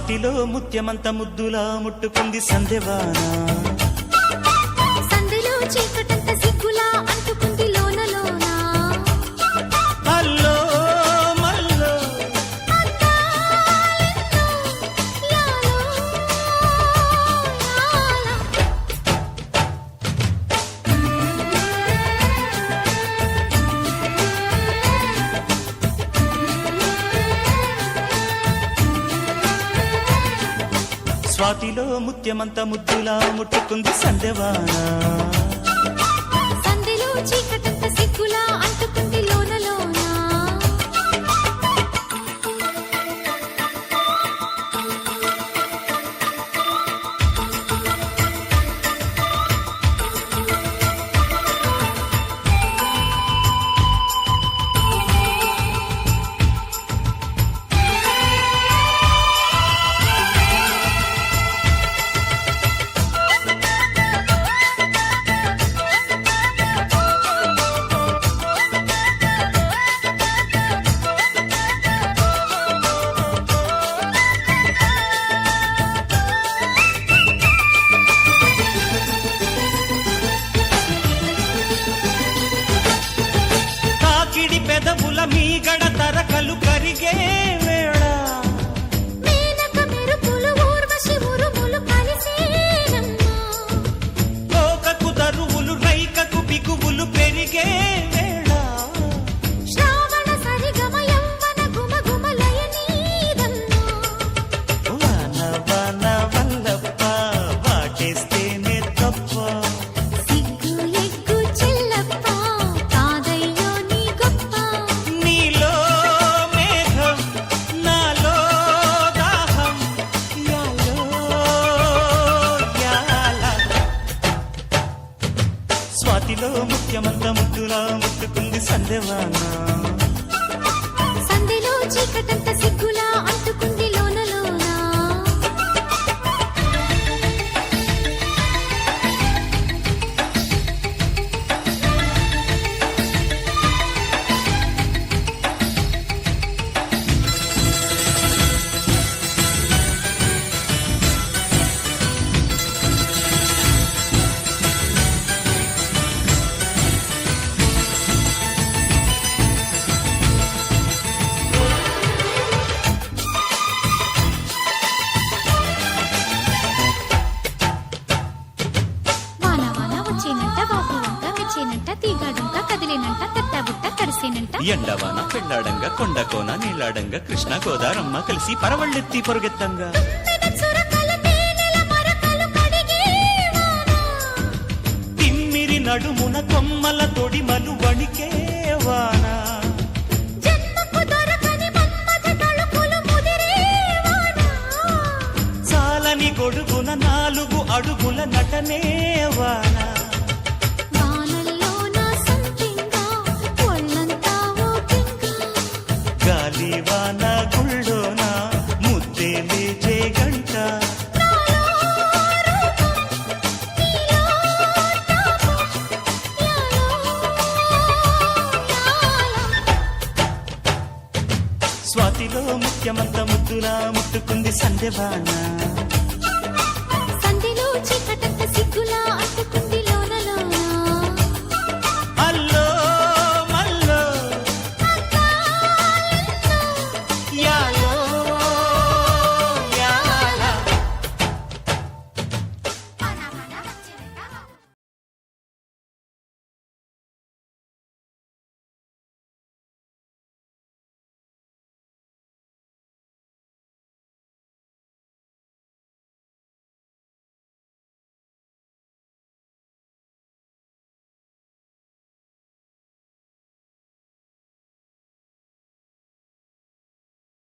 స్వాతిలో ముత్యమంత ముద్దులా ముట్టుకుంది సందెవాన. సందెలో చీకటంత సిగ్గులా అంటుకుంది లోన లోన. అల్లో మల్లో అందాలెన్నో యాలో యాలా. స్వాతిలో ముత్యమంత ముద్దులా ముట్టుకుంది సందెవాన. సందెలో చీకటంత సిగ్గులా అంటుకుంది లోన లోన. తాకిడి పెదవుల మీగడ తరకలు కరిగే వేళ. మేనక మెరుపులు ఊర్వశి ఉరుములు కలిసేనమ్మా. కోకకు దరువులు రైకకు బిగువులు పెరిగే వేళ. శ్రావణ సరిగమ యవ్వన గుమ గుమ లయనీదమ్మా. వాన వాన వల్లప్ప వాటేస్తేనే తప్ప. సిగ్గు ఎగ్గు చెల్లప్ప కాదయ్యో నీ గొప్ప. నీలో మేఘం నాలో దాహం యాలో యాల. స్వాతిలో ముఖ్యమంత ముద్దులా ముట్టుకుంది సందెవాన. సందెలో చీకటంత సిగ్గులా అంటుకుంది లోన లోన. వాన వాన వచ్చేనంట బాబు వంక మెచ్చేనంట తీగాడంక కదిలేనంట తట్టబుట్ట కరిసేనంట. ఎండవాన పెళ్ళాడంగా కొండకోన నీళ్ళాడంగా కృష్ణ గోదారమ్మ కలిసి పరవళ్ళెత్తి పొరుగెత్తంగా. చురకల తేనెల మరకలు కడిగే వాన. తిమ్మిరి నడుమున కొమ్మల తొడిమలు వణికే వాన. జన్మకు దొరకని మన్మథ తళుకులు ముదిరే వాన. చాలని గొడుగున 4 అడుగుల నటనే వాన. వానల్లోన సంపింగా ఒళ్ళంతా ఊపింగా. గాలి వాన గుళ్ళోన ముద్దే లేచే గంట. నీలో తాపం యాలో యాలా. స్వాతిలో ముఖ్యమంత ముద్దులా ముట్టుకుంది సందెవాన.